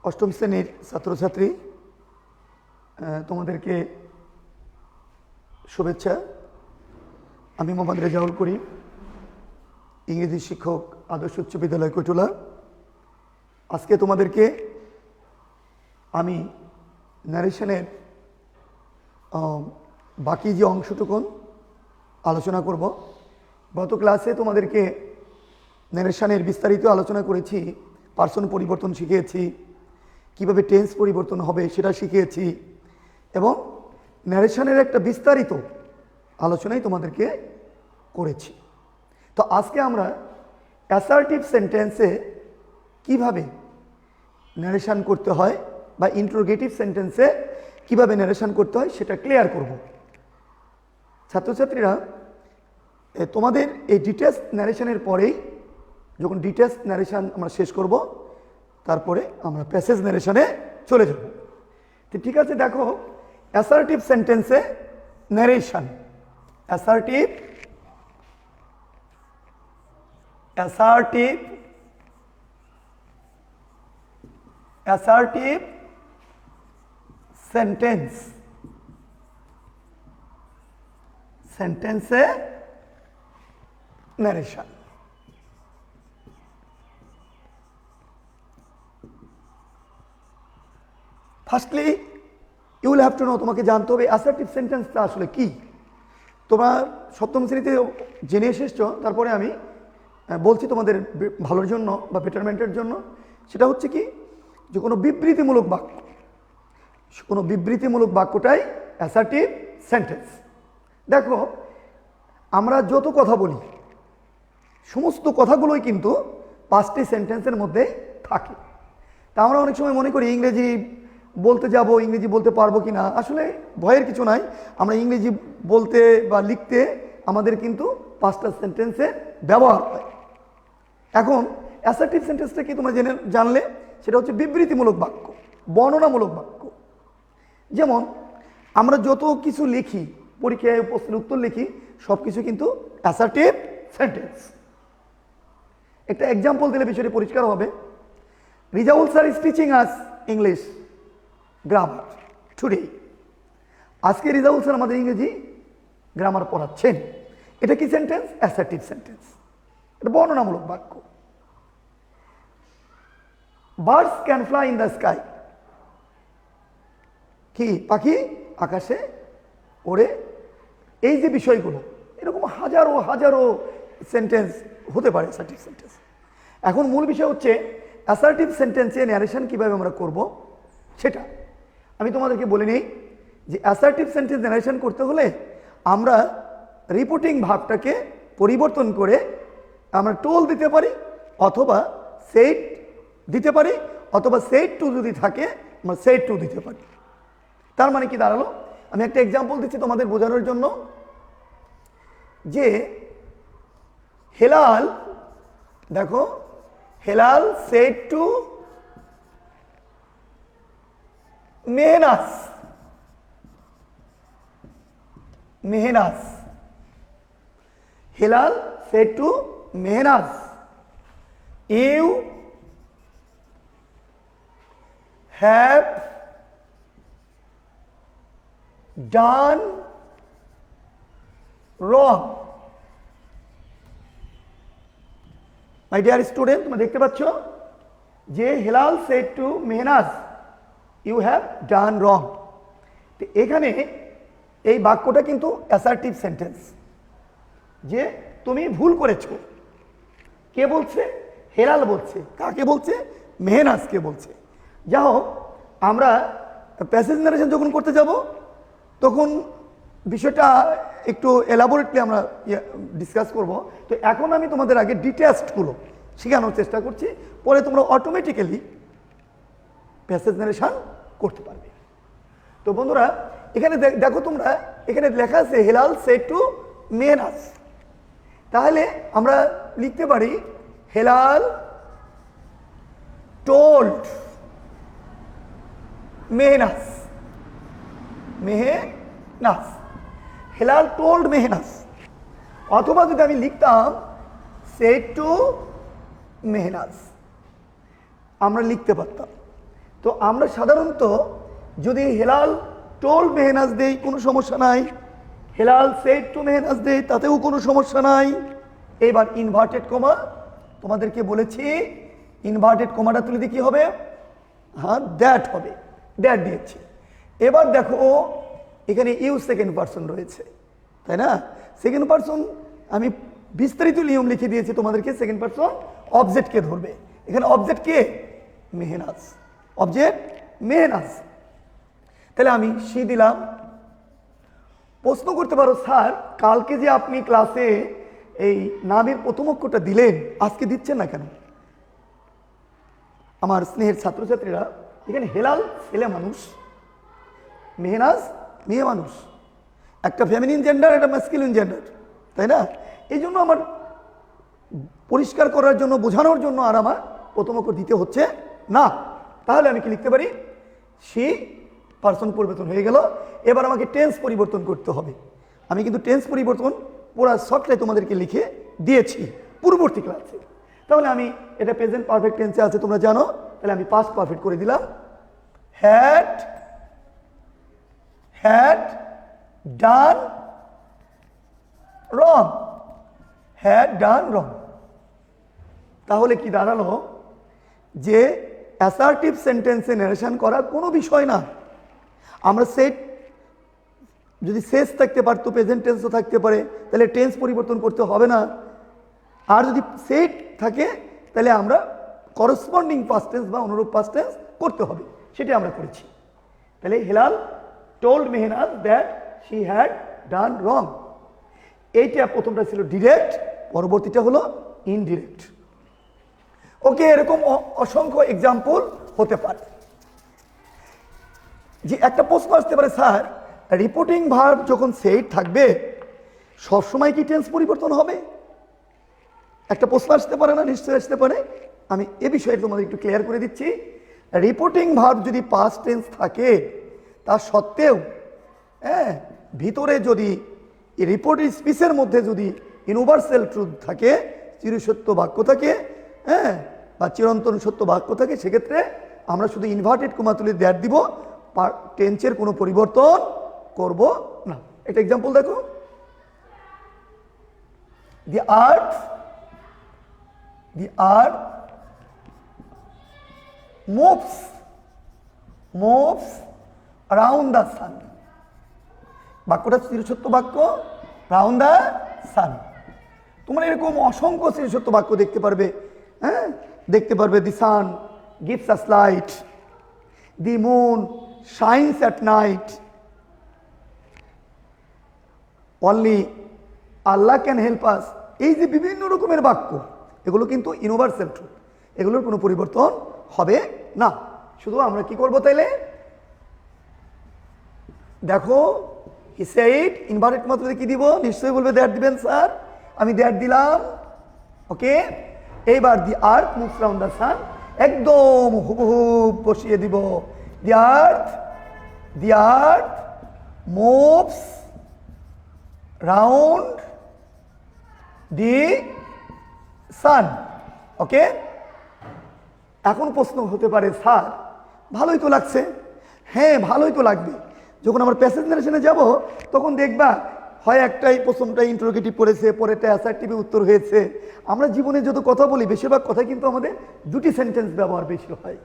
অষ্টম শ্রেণীর ছাত্রছাত্রী তোমাদেরকে শুভেচ্ছা। আমি মোহাম্মদ রেজাউল করিম, ইংরেজি শিক্ষক, আদর্শ উচ্চ বিদ্যালয় কৈটুলা। আজকে তোমাদেরকে আমি ন্যারেশনের বাকি যে অংশটুকুন আলোচনা করব। গত ক্লাসে তোমাদেরকে ন্যারেশনের বিস্তারিত আলোচনা করেছি, পার্সন পরিবর্তন শিখিয়েছি, কিভাবে টেন্স পরিবর্তন হবে সেটা শিখিয়েছি, এবং ন্যারেশনের একটা বিস্তারিত আলোচনাই তোমাদেরকে করেছি। তো আজকে আমরা অ্যাসার্টিভ সেন্টেন্সে কিভাবে ন্যারেশন করতে হয় বা ইন্টারোগেটিভ সেন্টেন্সে কিভাবে ন্যারেশন করতে হয় সেটা ক্লিয়ার করব। ছাত্রছাত্রীরা, তোমাদের এই ডিটেলস ন্যারেশনের পরেই, যখন ডিটেলস ন্যারেশন আমরা শেষ করব, তারপরে আমরা প্যাসেজ ন্যারেশনে চলে যাব। তো ঠিক আছে, দেখো অ্যাসার্টিভ সেন্টেন্সে ন্যারেশন। অ্যাসার্টিভ সেন্টেন্সে narration. Firstly you will have to know, তোমাকে জানতে হবে অ্যাসার্টিভ সেন্টেন্সটা আসলে কি। তোমরা সপ্তম শ্রেণীতে জেনে এসেছ, তারপরে আমি বলছি তোমাদের ভালোর জন্য বা বেটারমেন্টের জন্য। সেটা হচ্ছে কি, যে কোনো বিবৃতিমূলক বাক্যটাই অ্যাসার্টিভ সেন্টেন্স। দেখো, আমরা যত কথা বলি সমস্ত কথাগুলোই কিন্তু পাঁচটি সেন্টেন্সের মধ্যে থাকে। তা আমরা অনেক সময় মনে করি ইংরেজি বলতে যাব, ইংরেজি বলতে পারবো কি না। আসলে ভয়ের কিছু নাই, আমরা ইংরেজি বলতে বা লিখতে আমাদের কিন্তু পাঁচটা সেন্টেন্সের ব্যবহার হয়। এখন অ্যাসার্টিভ সেন্টেন্সটা কি তোমরা জানলে, সেটা হচ্ছে বিবৃতিমূলক বাক্য, বর্ণনামূলক বাক্য। যেমন আমরা যত কিছু লিখি, পরীক্ষায় প্রশ্নের উত্তর লিখি, সব কিছু কিন্তু অ্যাসার্টিভ সেন্টেন্স। একটা এক্সাম্পল দিলে বিষয়টি পরিষ্কার হবে। Rezaul sir is teaching us English grammar today. আজকে রিজাউল স্যার আমাদের ইংরেজি গ্রামার পড়াচ্ছেন। এটা কি সেন্টেন্স? Assertive sentence. এটা বর্ণনামূলক বাক্য। Birds can fly in the sky. কি পাখি আকাশে ওড়ে। এই যে বিষয়গুলো, এরকম হাজারো হাজারো সেন্টেন্স হতে পারে অ্যাসার্টিভ সেন্টেন্স। এখন মূল বিষয় হচ্ছে অ্যাসার্টিভ সেন্টেন্সে ন্যারেশন কীভাবে আমরা করব সেটা আমি তোমাদেরকে বলে নিই। যে অ্যাসার্টিভ সেন্টেন্স ন্যারেশন করতে হলে আমরা রিপোর্টিং ভাবটাকে পরিবর্তন করে আমরা টোল দিতে পারি, অথবা সেট দিতে পারি, অথবা সেট টু যদি থাকে আমরা সেট টু দিতে পারি। তার মানে কি দাঁড়ালো, আমি একটা এক্সাম্পল দিচ্ছি তোমাদের বোঝানোর জন্য। যে হেলাল, দেখো, Helal said to Mehnaz. Helal said to Mehnaz, you have done wrong. My dear student, তোমরা দেখতে পাচ্ছ যে Helal said to Mehnaz, you have done wrong. তো এখানে এই বাক্যটা কিন্তু অ্যাসার্টিভ সেন্টেন্স, যে তুমি ভুল করেছো। কে বলছে? হেলাল বলছে। কাকে বলছে? মেহনাজকে বলছে। যা হোক, আমরা প্যাসেজ ন্যারেশন যখন করতে যাব তখন বিষয়টা একটু এলাবোরেটলি আমরা ডিসকাস করব। তো এখন আমি তোমাদের আগে ডিটেলসগুলো শেখানোর চেষ্টা করছি, পরে তোমরা অটোমেটিক্যালি প্যাসেজ ন্যারেশন করতে পারবে। তো বন্ধুরা, এখানে দেখো, তোমরা এখানে লেখা আছে হেলাল সেড টু মেহনাজ। তাহলে আমরা লিখতে পারি হেলাল টোল্ড মেহনাজ। হেলাল টোল্ড মেহনাজ। অথবা যদি আমি লিখতাম সেড টু মেহনাজ, আমরা লিখতে পারতাম। তো আমরা সাধারণত যদি হেলাল টোল্ড মেহনাজ দেই কোনো সমস্যা নাই, হেলাল সেড টু মেহনাজ দেই তাতেও কোনো সমস্যা নাই। এবার ইনভার্টেড কমা তোমাদেরকে বলেছি, ইনভার্টেড কমাটা তুলে দিয়ে কি হবে? হ্যাঁ, দ্যাট হবে, দ্যাট দিয়েছি। এবার দেখো এখানে ইউ সেকেন্ড পারসন রয়েছে, তাই না? সেকেন্ড পারসন আমি বিস্তারিত নিয়ম লিখে দিয়েছি তোমাদেরকে। সেকেন্ড পারসন অবজেক্টকে ধরবে। এখানে অবজেক্ট কে? মেহনাজ, অবজেক্ট মেহনাজ। তাহলে আমি সি দিলাম। প্রশ্ন করতে পারো, স্যার কালকে যে আপনি ক্লাসে এই নামের প্রথম অক্ষরটা দিলেন, আজকে দিচ্ছেন না কেন? আমার স্নেহের ছাত্রছাত্রীরা, এখানে হেলাল ছেলে মানুষ, মেহনাজ মেয়ে মানুষ, একটা ফেমিনিন জেন্ডার, একটা ম্যাসকুলিন জেন্ডার, তাই না? এই জন্য আমার পরিষ্কার করার জন্য, বোঝানোর জন্য আর আমার প্রথম অক্ষর দিতে হচ্ছে না। তাহলে আমি কি লিখতে পারি? সি পার্সন পরিবর্তন হয়ে গেল। এবার আমাকে টেন্স পরিবর্তন করতে হবে। আমি কিন্তু টেন্স পরিবর্তন পুরো সফটটাই তোমাদেরকে লিখে দিয়েছি পূর্ববর্তী ক্লাসে। তাহলে আমি এটা প্রেজেন্ট পারফেক্ট টেন্সে আছে তোমরা জানো, তাহলে আমি পাস্ট পারফেক্ট করে দিলাম। Had had done wrong, had done wrong. তাহলে কি দাঁড়ালো? যে অ্যাসার্টিভ সেন্টেন্সে নারেশন করা কোনো বিষয় না। আমরা সেট যদি শেষ থাকতে পারতো, প্রেজেন্ট টেন্সও থাকতে পারে, তাহলে টেন্স পরিবর্তন করতে হবে না। আর যদি সেট থাকে তাহলে আমরা করসপন্ডিং পাস্ট টেন্স বা অনুরূপ পাস্ট টেন্স করতে হবে, সেটা আমরা করেছি। তাহলে Helal told Mehnaz that she had done wrong. এইটা প্রথমটা ছিল ডিরেক্ট, পরবর্তীটা হলো ইনডিরেক্ট। ওকে, এরকম অসংখ্য এক্সাম্পল হতে পারে। যে একটা প্রশ্ন আসতে পারে, স্যার রিপোর্টিং ভার্ব যখন সেট থাকবে সবসময় কি টেন্স পরিবর্তন হবে? একটা প্রশ্ন আসতে পারে না? নিশ্চয়ই আসতে পারে। আমি এ বিষয়ে তোমাদের একটু ক্লিয়ার করে দিচ্ছি। রিপোর্টিং ভার্ব যদি পাস্ট টেন্স থাকে, তা সত্ত্বেও ভিতরে যদি রিপোর্ট স্পিচের মধ্যে যদি ইউনিভার্সাল ট্রুথ থাকে, চিরসত্য বাক্য থাকে, বা চিরন্তন সত্য বাক্য থাকে, সেক্ষেত্রে আমরা শুধু ইনভার্টেড কমা তুলে দ্যাট দিব, টেন্সের কোনো পরিবর্তন করব না। একটা এক্সাম্পল দেখো, দি আর্থ moves around the sun। বাক্যটা চিরসত্য বাক্য, রাউন্ড দ্য সান। তোমরা এরকম অসংখ্য চিরসত্য বাক্য দেখতে পারবে। দেখতে পারবে, the sun gives us light, the moon shines at night, only Allah can help us. এই যে বিভিন্ন রকমের বাক্য, এগুলো কিন্তু ইউনিভার্সাল ট্রুথ, এগুলোর কোনো পরিবর্তন হবে না। শুধু আমরা কি করব তাইলে? দেখো, হি সেড, ইনভার্টেড কমা কি দিব? নিশ্চয়ই বলবে দ্যাট দিবেন স্যার। আমি দ্যাট দিলাম। ওকে, এইবার the earth moves round the sun, একদম হুবহুব বসিয়ে দিব। দি আর্থ মুভস রাউন্ড দি সান। ওকে, এখন প্রশ্ন হতে পারে, স্যার ভালোই তো লাগছে। হ্যাঁ, ভালোই তো লাগবে। যখন আমরা প্যাসেজ নারেশনে যাব তখন দেখবা হয় একটাই প্রথমটা ইন্টারোগেটিভ পড়েছে, পরেরটা অ্যাসার্টিভে উত্তর হয়েছে। আমরা জীবনে যত কথা বলি বেশিরভাগ কথা কিন্তু আমাদের দুটি সেন্টেন্স ব্যবহার বেশি হয়।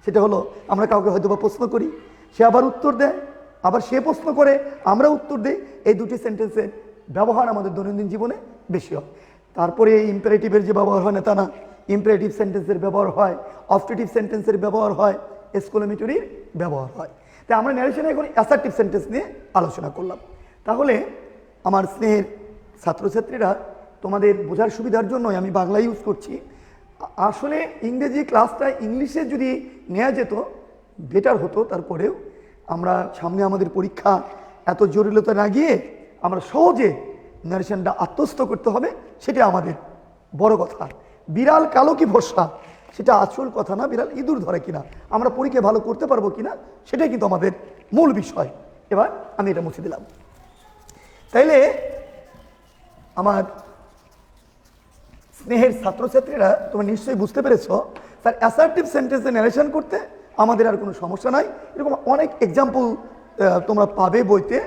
সেটা হলো, আমরা কাউকে হয়তো বা প্রশ্ন করি, সে আবার উত্তর দেয়, আবার সে প্রশ্ন করে, আমরা উত্তর দিই। এই দুটি সেন্টেন্সের ব্যবহার আমাদের দৈনন্দিন জীবনে বেশি হয়। তারপরে এই ইম্পারেটিভের যে ব্যবহার হয় না তা না, ইম্পারেটিভ সেন্টেন্সের ব্যবহার হয়, অবজেক্টিভ সেন্টেন্সের ব্যবহার হয়, এক্সক্লেমেটরির ব্যবহার হয়। তাই আমরা ন্যারেশনে এখন অ্যাসার্টিভ সেন্টেন্স নিয়ে আলোচনা করলাম। তাহলে আমার স্নেহের ছাত্রছাত্রীরা, তোমাদের বোঝার সুবিধার জন্যই আমি বাংলা ইউজ করছি। আসলে ইংরেজি ক্লাসটা ইংলিশে যদি নেওয়া যেত বেটার হতো। তারপরেও আমরা সামনে আমাদের পরীক্ষা, এত জটিলতা না গিয়ে আমরা সহজে ন্যারেশনটা আত্মস্থ করতে হবে, সেটা আমাদের বড় কথা। বিড়াল কালো কি ভরসা, সেটা আসল কথা না। বিড়াল ইঁদুর ধরে কিনা, আমরা পরীক্ষা ভালো করতে পারবো কিনা, সেটাই কিন্তু আমাদের মূল বিষয়। এবার আমি এটা মুছে দিলাম। তাইলে আমার স্নেহের ছাত্রছাত্রীরা, তোমরা নিশ্চয়ই বুঝতে পেরেছ, স্যার অ্যাসার্টিভ সেন্টেন্সে ন্যারেশন করতে আমাদের আর কোনো সমস্যা নাই। এরকম অনেক এক্সাম্পল তোমরা পাবে বইতে।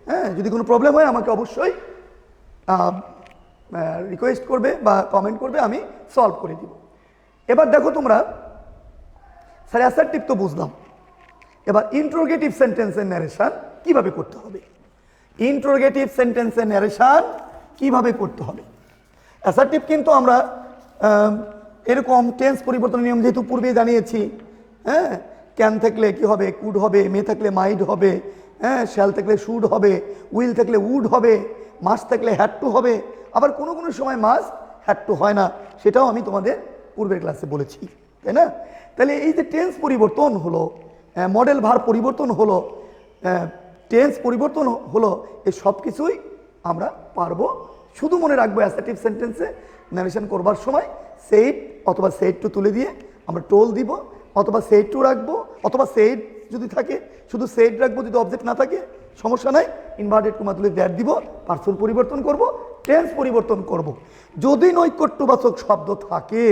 হ্যাঁ, যদি কোনো প্রবলেম হয় আমাকে অবশ্যই রিকোয়েস্ট করবে বা কমেন্ট করবে, আমি সলভ করে দিব। এবার দেখো তোমরা, স্যার অ্যাসার্টিভ তো বুঝলাম, এবার ইন্ট্রোগেটিভ সেন্টেন্সের ন্যারেশন কিভাবে করতে হবে। ইন্ট্রোগেটিভ সেন্টেন্সের ন্যারেশন কিভাবে করতে হবে। অ্যাসার্টিভ কিন্তু আমরা এরকম টেন্স পরিবর্তনের নিয়ম যেহেতু পূর্বে জানিয়েছি, হ্যাঁ, ক্যান থাকলে কি হবে, কুড হবে, মে থাকলে মাইড হবে, হ্যাঁ, শ্যাল থাকলে শুড হবে, উইল থাকলে উড হবে, মাস্ট থাকলে হ্যাড টু হবে, আবার কোনো কোনো সময় মাস্ট হ্যাড টু হয় না, সেটাও আমি তোমাদের পূর্বের ক্লাসে বলেছি, তাই না? তাহলে এই যে টেন্স পরিবর্তন হলো, মডেল ভার্ব পরিবর্তন হলো, টেন্স পরিবর্তন হলো, এই সব কিছুই আমরা পারবো। শুধু মনে রাখবো অ্যাসার্টিভ সেন্টেন্সে ন্যারেশন করবার সময় সেইড অথবা সেইড টু তুলে দিয়ে আমরা টোল দিব, অথবা সেইড টু রাখবো, অথবা সেইড যদি থাকে শুধু সেইড রাখবো, যদি অবজেক্ট না থাকে সমস্যা নাই, ইনভার্টেড কমা তুলে দ্যাট দিব, পার্সন পরিবর্তন করব, টেন্স পরিবর্তন করব। যদি নৈকট্যবাচক শব্দ থাকে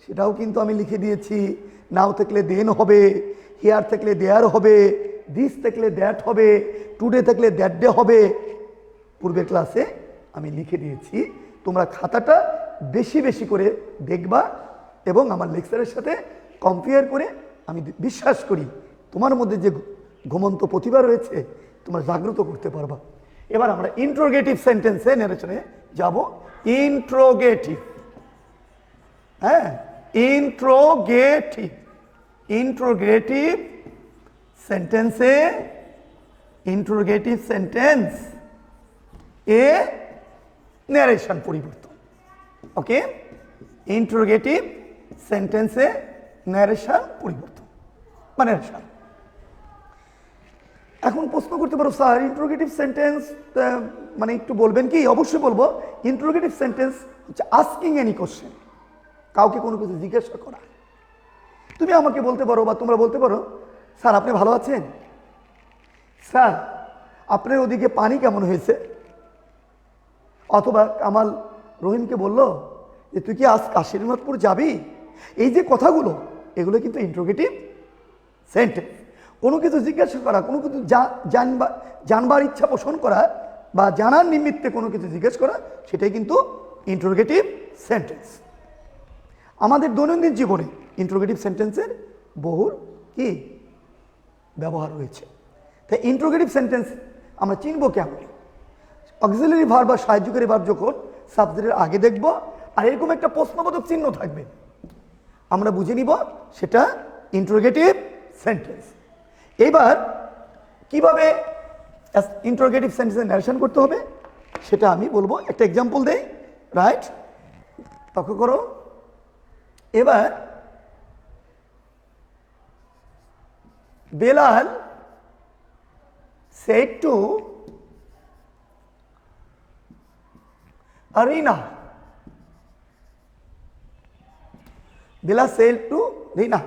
সেটাও কিন্তু আমি লিখে দিয়েছি। নাও থাকলে দেন হবে, হিয়ার থাকলে দেয়ার হবে, দিস থাকলে দ্যাট হবে, টুডে থাকলে দ্যাট ডে হবে, পূর্বের ক্লাসে আমি লিখে দিয়েছি। তোমরা খাতাটা বেশি বেশি করে দেখবা এবং আমার লেকচারের সাথে কম্পেয়ার করে আমি বিশ্বাস করি তোমার মধ্যে যে ঘুমন্ত প্রতিভা রয়েছে তোমরা জাগ্রত করতে পারবা। এবার আমরা ইন্ট্রোগেটিভ সেন্টেন্সে ন্যারেশনে যাব। ইন্ট্রোগেটিভ, হ্যাঁ, ইন্ট্রোগেটিভ, ইন্ট্রোগেটিভ সেন্টেন্সে, ইন্ট্রোগেটিভ সেন্টেন্স এ ন্যারেশন পরিবর্তন। ওকে, ইন্ট্রোগেটিভ সেন্টেন্সে ন্যারেশন পরিবর্তন বা ন্যারেশন। এখন প্রশ্ন করতে পারো, স্যার ইন্ট্রোগেটিভ সেন্টেন্স মানে একটু বলবেন কি? অবশ্যই বলবো। ইন্ট্রোগেটিভ সেন্টেন্স হচ্ছে আস্কিং এনি কোশ্চেন, কাউকে কোনো কিছু জিজ্ঞাসা করা। তুমি আমাকে বলতে পারো বা তোমরা বলতে পারো, স্যার আপনি ভালো আছেন? স্যার আপনার ওদিকে পানি কেমন হয়েছে? অথবা কামাল রহিমকে বলল যে তুই কি আজ কাশীনাথপুর যাবি? এই যে কথাগুলো, এগুলো কিন্তু ইন্ট্রোগেটিভ সেন্টেন্স। কোনো কিছু জিজ্ঞাসা করা, কোনো কিছু জানবার ইচ্ছা পোষণ করা বা জানার নিমিত্তে কোনো কিছু জিজ্ঞেস করা, সেটাই কিন্তু ইন্ট্রোগেটিভ সেন্টেন্স। আমাদের দৈনন্দিন জীবনে ইন্ট্রোগেটিভ সেন্টেন্সের বহুল কি ব্যবহার রয়েছে। তাই ইন্ট্রোগেটিভ সেন্টেন্স আমরা চিনব কেমন? অক্সিলারি ভার্ব বা সাহায্যকারী ভার্ব যখন সাবজেক্টের আগে দেখব আর এরকম একটা প্রশ্নবোধক চিহ্ন থাকবে, আমরা বুঝে নিব সেটা ইন্ট্রোগেটিভ সেন্টেন্স। এবার কিভাবে ইন্ট্রোগেটিভ সেন্টেন্সের ন্যারেশন করতে হবে সেটা আমি বলবো। একটা এক্সাম্পল দেই, রাইট? লক্ষ্য করো। এবার Belal said to Arina, Bilal said to Rina,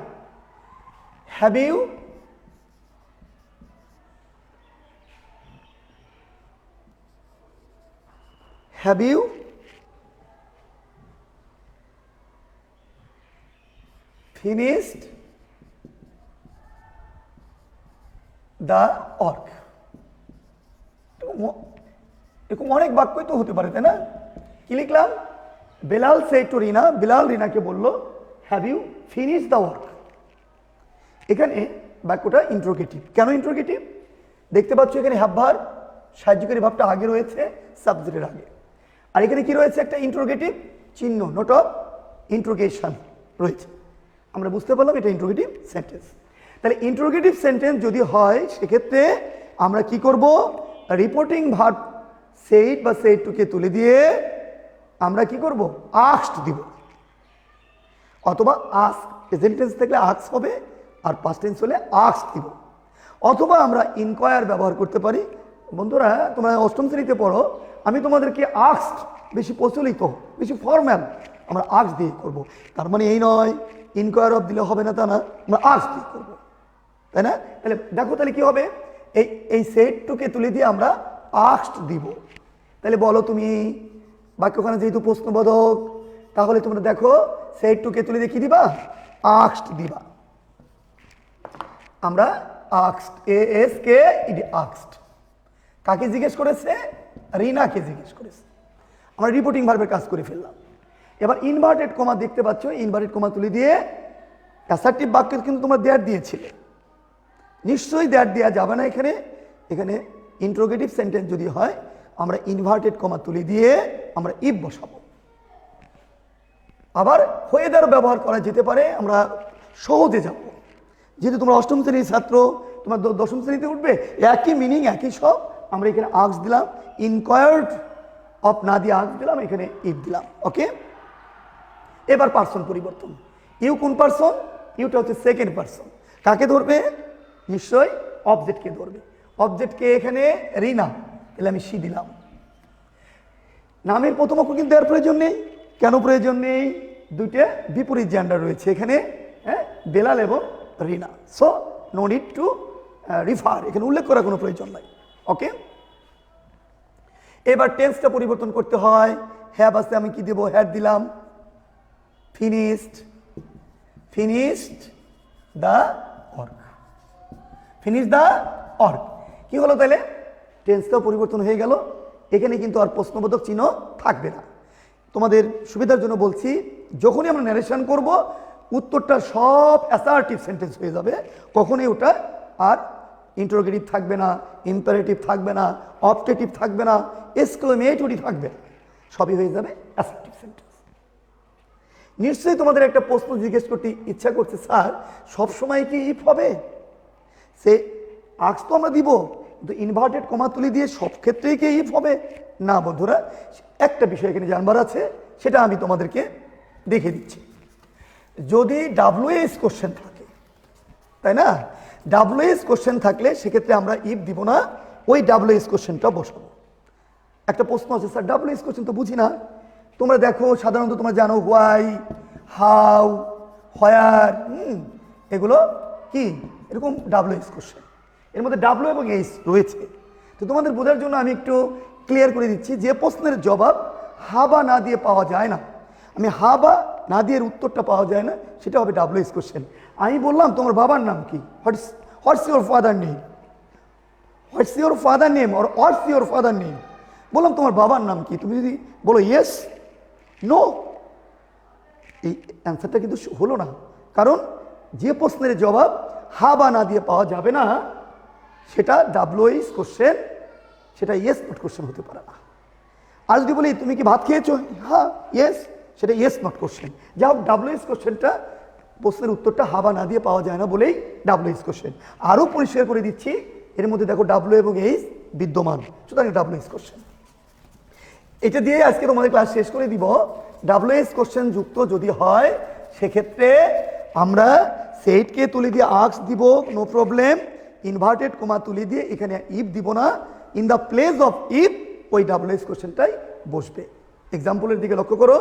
have you finished the work? এরকম অনেক বাক্যই তো হতে পারে, তাই না? কি লিখলাম? বেলাল সেড টু রিনা, বিলাল রিনাকে বলল have you finish the work. এখানে বাক্যটা ইন্ট্রোগেটিভ। কেন ইন্ট্রোগেটিভ? দেখতে পাচ্ছ এখানে হ্যাভ ভার্ব, সাহায্যকারী ভাবটা আগে রয়েছে সাবজেক্টের আগে, আর এখানে কি রয়েছে? একটা ইন্ট্রোগেটিভ চিহ্ন, নোট অফ ইন্ট্রোগেশন রয়েছে। আমরা বুঝতে পারলাম এটা ইন্ট্রোগেটিভ সেন্টেন্স। তাহলে ইন্ট্রোগেটিভ সেন্টেন্স যদি হয় সেক্ষেত্রে আমরা কি করব? রিপোর্টিং ভার্ব সেইড বা সেইড টুকে তুলে দিয়ে আমরা কি করব? আস্কড দিব, অথবা আস্ক, প্রেজেন্ট টেন্স থাকলে আস্ক হবে আর পাস্ট টেন্স হলে আস্কড দিব, অথবা আমরা ইনকোয়ার ব্যবহার করতে পারি। বন্ধুরা তোমরা অষ্টম শ্রেণীতে পড়ো, আমি তোমাদেরকে আস্কড বেশি প্রচলিত, বেশি ফর্ম্যাল, আমরা আস্ক দিয়ে করব। তার মানে এই নয় ইনকোয়ার অফ দিলে হবে না, তা না, আমরা আস্ক দিয়ে করবো, তাই না? তাহলে দেখো তাহলে কি হবে? এই সেটটুকে তুলে দিয়ে আমরা আস্কড দিব। তাহলে বলো তুমি, বাক্যখানে যেহেতু প্রশ্নবোধক, তাহলে তোমরা দেখো সেটটুকে তুলে দিয়ে কি দিবা? আস্কড দিবা। আমরা আক্সড, ASK ইডি আক্সড। কাকে জিজ্ঞেস করেছে? রিনাকে জিজ্ঞেস করেছে। আমরা রিপোর্টিং ভার্বের কাজ করে ফেললাম। এবার ইনভার্টেড কমা দেখতে পাচ্ছ, ইনভার্টেড কমা তুলে দিয়ে অ্যাসার্টিভ বাক্য কিন্তু তোমরা দ্যাট দিয়েছিলে, নিশ্চয়ই দ্যাট দেওয়া যাবে না এখানে। এখানে ইন্ট্রোগেটিভ সেন্টেন্স যদি হয় আমরা ইনভার্টেড কমা তুলে দিয়ে আমরা ইফ বসাবো। আবার হোয়েদার ব্যবহার করা যেতে পারে, আমরা সহজে যাব। যেহেতু তোমরা অষ্টম শ্রেণীর ছাত্র, তোমার দশম শ্রেণীতে উঠবে, একই মিনিং একই সব। আমরা এখানে আক্স দিলাম, ইনকোয়ার্ড অফ না দিয়ে আক্স দিলাম, এখানে ইফ দিলাম। ওকে, এবার পার্সন পরিবর্তন। ইউ কোন পার্সন? ইউটা হচ্ছে সেকেন্ড পার্সন। কাকে ধরবে? নিশ্চয়ই অবজেক্টকে ধরবে। অবজেক্টকে এখানে রিনা, তাহলে আমি সি দিলাম। নামের প্রথম অক্ষর কিন্তু এর প্রয়োজন নেই। কেন প্রয়োজন নেই? দুইটা বিপরীত জেন্ডার রয়েছে এখানে, হ্যাঁ, বেলাল এবং রিনা। সো নো নিড টু রিফার, এখানে উল্লেখ করার কোনো প্রয়োজন নাই। ওকে, এবার টেন্সটা পরিবর্তন করতে হয়। হ্যাভ আছে, আমি কি দেবো? হ্যাড দিলাম। Finished, finished the work, finish the work. কি হলো তাহলে? টেন্সটাও পরিবর্তন হয়ে গেল। এখানে কিন্তু আর প্রশ্নবোধক চিহ্ন থাকবে না। তোমাদের সুবিধার জন্য বলছি, যখনই আমরা ন্যারেশন করব উত্তরটা সব অ্যাসার্টিভ সেন্টেন্স হয়ে যাবে। কখনোই ওটা আর ইন্টারোগেটিভ থাকবে না, ইম্পারেটিভ থাকবে না, অবজেক্টিভ থাকবে না, এক্সক্লেমেটরি থাকবে না, সবই হয়ে যাবে অ্যাসার্টিভ সেন্টেন্স। নিশ্চয়ই তোমাদের একটা প্রশ্ন জিজ্ঞেস করতে ইচ্ছা করছে, স্যার সবসময় কি ইফ হবে? সে আক্স তো আমরা দিব, কিন্তু ইনভার্টেড কমা তুলি দিয়ে সব ক্ষেত্রেই কি ইফ হবে? না বন্ধুরা, একটা বিষয় এখানে জানবার আছে, সেটা আমি তোমাদেরকে দেখে দিচ্ছি। যদি WS কোশ্চেন থাকে, তাই না, WS কোশ্চেন থাকলে সেক্ষেত্রে আমরা ইফ দিব না, ওই WS কোশ্চেনটা বসাবো। একটা প্রশ্ন আছে, স্যার WS কোশ্চেন তো বুঝি না। তোমরা দেখো, সাধারণত তোমরা জানো হোয়াই, হাউ, হোয়ার, এগুলো কি এরকম WS কোশ্চেন। এর মধ্যে W এবং এইচ রয়েছে। তো তোমাদের বোঝার জন্য আমি একটু ক্লিয়ার করে দিচ্ছি, যে প্রশ্নের জবাব হা বা না দিয়ে পাওয়া যায় না, আমি হা বা না দিয়ে উত্তরটা পাওয়া যায় না, সেটা হবে WS কোশ্চেন। আমি বললাম তোমার বাবার নাম কি? What's your father name? What's your father name or what's your father name? বললাম তোমার বাবার নাম কি? তুমি যদি বলো ইয়েস, নো, এই অ্যান্সারটা কিন্তু হলো না। কারণ যে প্রশ্নের জবাব হা বা না দিয়ে পাওয়া যাবে না, সেটা WS কোশ্চেন, সেটা ইয়েস নট কোশ্চেন হতে পারে না। আর যদি বলি তুমি কি ভাত খেয়েছো? হ্যাঁ, ইয়েস, সেটা ইয়েস নট কোশ্চেন। যা হোক, WS কোশ্চেনটা প্রশ্নের উত্তরটা হা বা না দিয়ে পাওয়া যায় না বলেই WS কোশ্চেন। আরও পরিষ্কার করে দিচ্ছি, এর মধ্যে দেখো W এবং এইচ বিদ্যমান, সুতরাং WS কোশ্চেন। এটা দিয়ে আজকে তোমাদের ক্লাস শেষ করে দিব। WS কোশ্চেন যুক্ত যদি হয়, সেক্ষেত্রে আমরা সেইটকে তুলে দিয়ে আক্স দিব, নো প্রবলেম। ইনভার্টেড কমা তুলে দিয়ে এখানে ইফ দিব না, in the place of if ওই WS কোশ্চেনটাই বসবে। এক্সাম্পলের দিকে লক্ষ্য করো।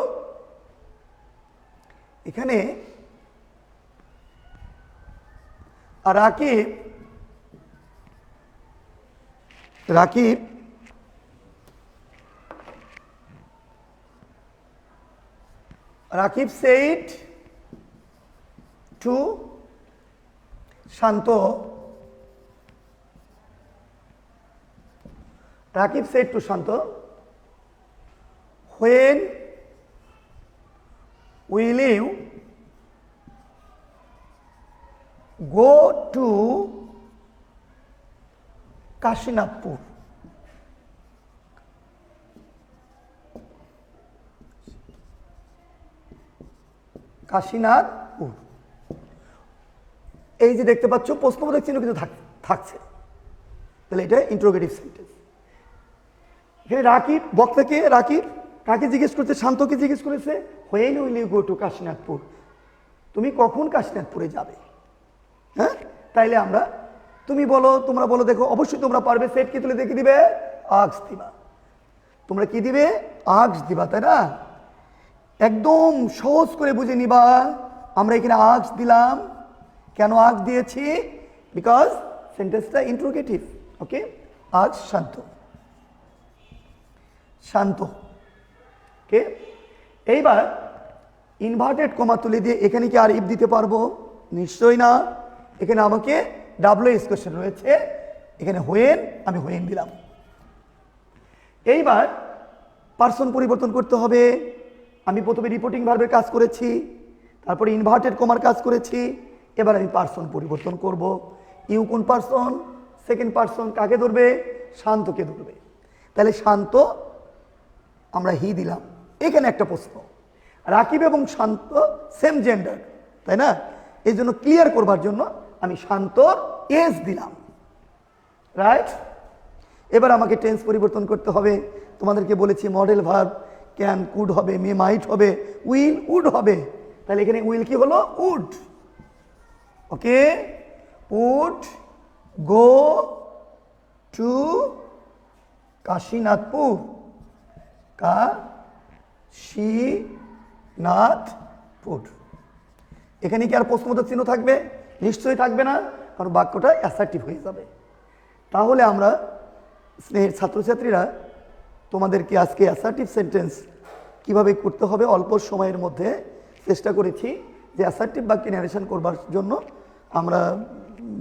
এখানে Rakib Rakib Rakib said to Shanto, Rakib said to Shanto, when will you go to Kashinapur? Kashinathpur. এই যে দেখতে পাচ্ছ প্রশ্নবোধক চিহ্ন কিন্তু থাকছে, তাহলে এটা ইন্টারোগেটিভ সেন্টেন্স। এখানে রাকিব, বক্তাকে রাকিব কাকে জিজ্ঞেস করছে? শান্তকে জিজ্ঞেস করেছে, when will you go to Kashinathpur? তুমি কখন কাশীনাথপুরে যাবে? হ্যাঁ, তাইলে আমরা তুমি বলো, তোমরা বলো, দেখো অবশ্যই তোমরা পারবে। সেট কি তুলে দেখে দিবে? আক্স দিবা। তোমরা কি দিবে? আক্স দিবা, তাই না? একদম সহজ করে বুঝে নিবা। আমরা এখানে আক্স দিলাম। কেন আক্স দিয়েছি? বিকজ সেন্টেন্সটা ইন্টারোগেটিভ। ওকে, আক্স শান্ত, শান্ত। ওকে, এইবার ইনভার্টেড কমা তুলে দিয়ে এখানে কি আর ইফ দিতে পারবো? নিশ্চয়ই না। এখানে আমাকে ডাব্লিউএস কোশ্চেন রয়েছে, এখানে হোয়েন আমি হোয়েন দিলাম। এইবার পার্সন পরিবর্তন করতে হবে। আমি প্রথমে রিপোর্টিং ভার্বের কাজ করেছি, তারপরে ইনভার্টেড কমার কাজ করেছি, এবার আমি পার্সন পরিবর্তন করব। ইউ কোন পার্সন? Second person. কাকে ধরবে? শান্তকে ধরবে। তাহলে শান্ত আমরা হি দিলাম। এখানে একটা প্রশ্ন, রাকিব এবং শান্ত সেম জেন্ডার, তাই না? এই জন্য ক্লিয়ার করবার জন্য আমি শান্তর এজ দিলাম, রাইট? এবার আমাকে টেন্স পরিবর্তন করতে হবে। তোমাদেরকে বলেছি মডেল ভার্ব ক্যান, কুড হবে, মে, মাইট হবে, উইল, উড হবে। তাহলে এখানে উইল কি হলো? Would. Okay, would go to Kashinathpur. Kashinathpur. এখানে কি আর প্রশ্নবোধক চিহ্ন থাকবে? নিশ্চয়ই থাকবে না, কারণ বাক্যটা অ্যাসার্টিভ হয়ে যাবে। তাহলে আমরা স্নেহের ছাত্রছাত্রীরা তোমাদেরকে আজকে অ্যাসার্টিভ সেন্টেন্স কিভাবে করতে হবে অল্প সময়ের মধ্যে চেষ্টা করেছি। যে অ্যাসার্টিভ বাক্যে ন্যারেশন করবার জন্য আমরা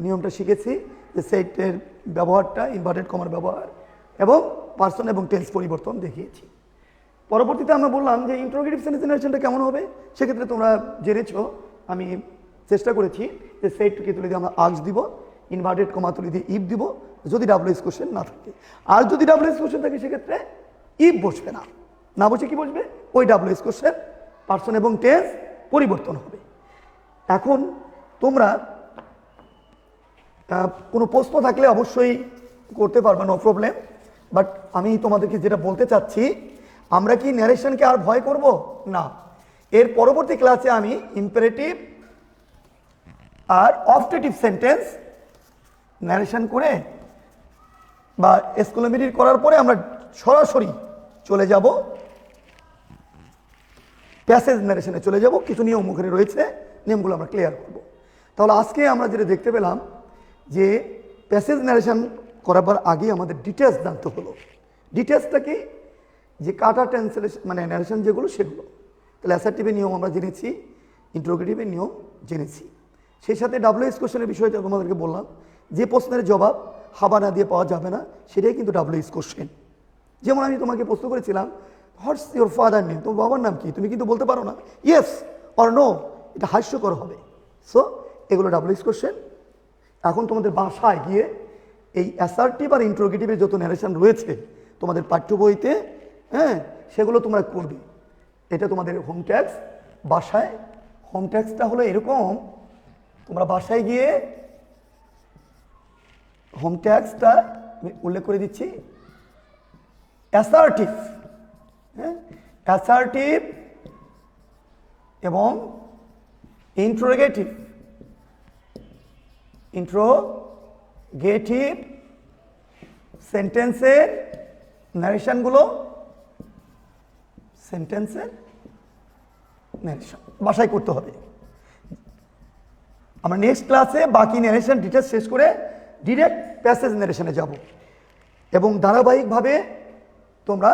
নিয়মটা শিখেছি, যে সেটের ব্যবহারটা, ইনভার্টেড কমার ব্যবহার এবং পার্সন এবং টেন্স পরিবর্তন দেখিয়েছি। পরবর্তীতে আমরা বললাম যে ইন্টারোগেটিভ সেন্টেন্স ন্যারেশনটা কেমন হবে। সেক্ষেত্রে তোমরা জেনেছো আমি চেষ্টা করেছি যে সেটকে তুলে দিয়ে আমরা আক্স দিব, ইনভার্টেড কমা তুলে দিয়ে ইফ দিব, যদি ডাব্লিউএস কোশ্চেন না থাকে। আর যদি ডাব্লিউএস কোশ্চেন থাকে সেক্ষেত্রে ইফ বসবে না, না বসে কি বসবে? ওই ডাব্লিউএস কোশ্চেন, পার্সন এবং টেন্স পরিবর্তন হবে। এখন তোমরা কোনো প্রশ্ন থাকলে অবশ্যই করতে পারবে, নো প্রবলেম। বাট আমি তোমাদেরকে যেটা বলতে চাচ্ছি, আমরা কি ন্যারেশনকে আর ভয় করব না। এর পরবর্তী ক্লাসে আমি ইম্পারেটিভ আর অবজেক্টিভ সেন্টেন্স ন্যারেশন করে বা এক্সক্লেমেটরি করার পরে আমরা সরাসরি চলে যাব প্যাসেজ ন্যারেশনে চলে যাব। কিছু নিয়ম ওখানে রয়েছে, নিয়মগুলো আমরা ক্লিয়ার করব। তাহলে আজকে আমরা যেটা দেখতে পেলাম যে প্যাসেজ ন্যারেশন করাবার আগে আমাদের ডিটেলস জানতে হলো। ডিটেলসটা কি? যে কাটা ট্রান্সলেশন মানে ন্যারেশন যেগুলো সেগুলো। তাহলে অ্যাসার্টিভের নিয়ম আমরা জেনেছি, ইন্টারোগেটিভের নিয়ম জেনেছি, সেই সাথে ডাব্লিউএস কোশ্চেনের বিষয়টা তোমাদেরকে বললাম। যে প্রশ্নের জবাব হাবা না দিয়ে পাওয়া যাবে না, সেটাই কিন্তু ডাব্লিউএস কোশ্চেন। যেমন আমি তোমাকে প্রশ্ন করেছিলাম, হোয়াটস ইউর ফাদার নেম, তোমার বাবার নাম কি? তুমি কিন্তু বলতে পারো না ইয়েস অর নো, এটা হাস্যকর হবে। সো এগুলো ডাব্লিউএস কোশ্চেন। এখন তোমাদের বাসায় গিয়ে এই অ্যাসার্টিভ আর ইন্টারোগেটিভের যত ন্যারেশন রয়েছে তোমাদের পাঠ্য বইতে, হ্যাঁ, সেগুলো তোমরা করবে। এটা তোমাদের হোম ট্যাক্স। বাসায় হোম ট্যাক্সটা হলো এরকম, তোমরা বাসায় গিয়ে হোম ট্যাক্সটা উল্লেখ করে দিচ্ছি, অ্যাসার্টিভ, হ্যাঁ, অ্যাসার্টিভ এবং ইন্টারোগেটিভ, ইন্টারোগেটিভ সেন্টেন্সের ন্যারেশনগুলো, সেন্টেন্সের ন্যারেশন বাসায় করতে হবে। আমরা নেক্সট ক্লাসে বাকি ন্যারেশন ডিটেলস শেষ করে ডিরেক্ট প্যাসেজ ন্যারেশনে যাব এবং ধারাবাহিকভাবে তোমরা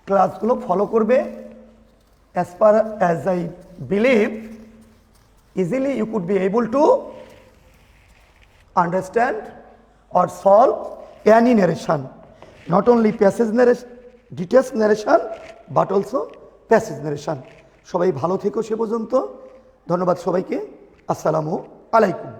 ক্লাসগুলো ফলো করবে। As per as I believe, easily you could be able to understand or solve any narration, not only passage narration, details narration, but also passage narration. সবাই ভালো থেকো সে পর্যন্ত। ধন্যবাদ সবাইকে। আসসালামু আলাইকুম।